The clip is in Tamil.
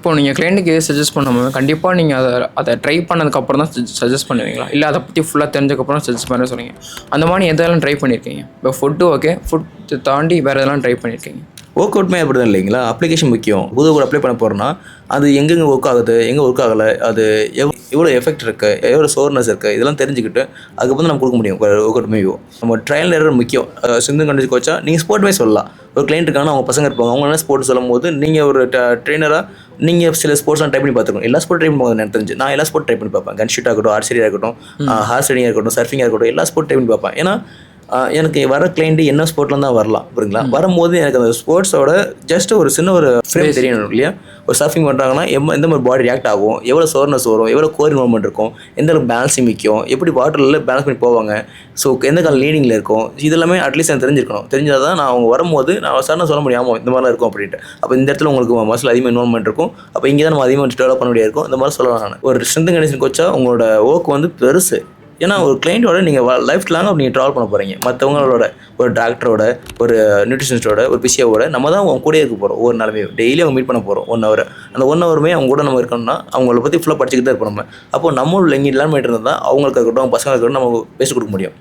இப்போ நீங்கள் கிளைண்ட்டுக்கு எது சஜஸ்ட் பண்ணும்போது கண்டிப்பாக நீங்கள் அதை ட்ரை பண்ணதுக்கப்புறம் தான் சஜஸ்ட் பண்ணுவீங்களா? இல்லை அதை பற்றி ஃபுல்லாக தெரிஞ்சதுக்கப்புறம் சஜஸ்ட் பண்ண சொன்னீங்க. அந்த மாதிரி எதெல்லாம் ட்ரை பண்ணியிருக்கீங்க? இப்போ ஃபுட்டு ஓகே, ஃபுட் தாண்டி வேறு எதெல்லாம் ட்ரை பண்ணியிருக்கீங்க? ஒர்க் அவுட்மே அப்படி தான் இல்லைங்களா? அப்ளிகேஷன் முக்கியம். புது ஒரு அப்ளை பண்ண போகிறோன்னா அது எங்கெங்கே ஒர்க் ஆகுது, எங்கே ஒர்க் ஆகலை, அது எவ்வளோ எஃபெக்ட் இருக்குது, எவ்வளோ சோர்னஸ் இருக்குது, இதெல்லாம் தெரிஞ்சுக்கிட்டு அதுக்கப்புறம் நம்ம கொடுக்க முடியும் ஒர்க் அவுட் ரிவ்யூ. நம்ம ட்ரையல் எரர் முக்கியம். சிந்து கண்டிச்சு கோச்சா நீங்கள் ஸ்போர்ட்மே சொல்லலாம். ஒரு கிளைண்ட் இருக்காங்கன்னா அவங்க பசங்க இருப்பாங்க, அவங்க என்ன ஸ்போர்ட்ஸ் சொல்லும் போது நீங்கள் ஒரு ட்ரெயினராக நீங்கள் சில ஸ்போர்ட்ஸ்லாம் ட்ரை பண்ணி பார்த்துக்கணும். எல்லா ஸ்போர்ட் ட்ரை பண்ணி பார்க்க எனக்கு தெரிஞ்சு நான் எல்லா ஸ்போர்ட் ட்ரை பண்ணி பார்ப்பேன். கன் ஷூட்டாக இருக்கட்டும், ஆர்ச்சரியாக இருக்கட்டும், ஹார்ஸ் ரைடிங்காக இருக்கட்டும், சர்ஃபிங்காக இருக்கட்டும், எல்லா ஸ்போர்ட் ட்ரை பண்ணி பார்ப்பேன். ஏன்னா எனக்கு வர கிளைண்ட்டு என்ன ஸ்போர்ட்லாம் தான் வரலாம் புரியுங்களா? வரும்போது எனக்கு அந்த ஸ்போர்ட்ஸோட ஜஸ்ட் ஒரு சின்ன ஒரு ஃப்ரேம் தெரியணும் இல்லையா? ஒரு சர்ஃபிங் பண்ணுறாங்கன்னா எந்த மாதிரி பாடி ரியாக்ட் ஆகும், எவ்வளோ சோர்னஸ் வரும், எவ்வளோ கோர் மூவ்மெண்ட் இருக்கும், எந்த அளவுக்கு பேலன்ஸிங் முக்கியம், எப்படி வாட்டரில் பேலன்ஸ் பண்ணி போவாங்க, ஸோ எந்த கால லீடிங்கில் இருக்கும், இதெல்லாமே அட்லீஸ்ட் எனக்கு தெரிஞ்சிருக்கணும். தெரிஞ்சால் தான் நான் அவங்க வரும்போது நான் சடனாக சொல்ல முடியாமல் இந்த மாதிரிலாம் இருக்கும் அப்படின்ட்டு. அப்போ இந்த இடத்துல உங்களுக்கு மசில் அதிகமாக இன்வால்மெண்ட் இருக்கும், அப்போ இங்கே தான் நம்ம அதிகமாக டெவலப் பண்ண முடியாது இருக்கும். இந்த மாதிரி சொல்லலாம். நான் ஒரு ஸ்ட்ரென்த் கண்டிஷன் கோச்சா உங்களோட ஒர்க் வந்து பெருசு. ஏன்னா ஒரு கிளைண்ட்டோட நீங்கள் லைஃப் லாங்காக நீங்கள் ட்ராவல் பண்ண போகிறீங்க. மற்றவங்களோட ஒரு டாக்டரோட, ஒரு நியூட்ரிஷனிஸ்டோட, ஒரு பிசியோட நம்ம தான் அவங்க கூட இருக்க போகிறோம். ஒரு நாளுமே டெய்லி அவங்க மீட் பண்ண போகிறோம் 1 hour. அந்த 1 hourமே அவங்க கூட நம்ம இருக்கணும்னா அவங்கள பற்றி ஃபுல்லாக படிச்சுக்கிட்டு தான் இருப்போம் நம்ம. அப்போ நம்ம இங்கே லேர்ன் பண்ணிட்டு இருந்தால் தான் அவங்களுக்கு இருக்கட்டும், அவங்க பசங்களுக்கு இருக்கட்டும் நம்ம பேசி கொடுக்க முடியும்.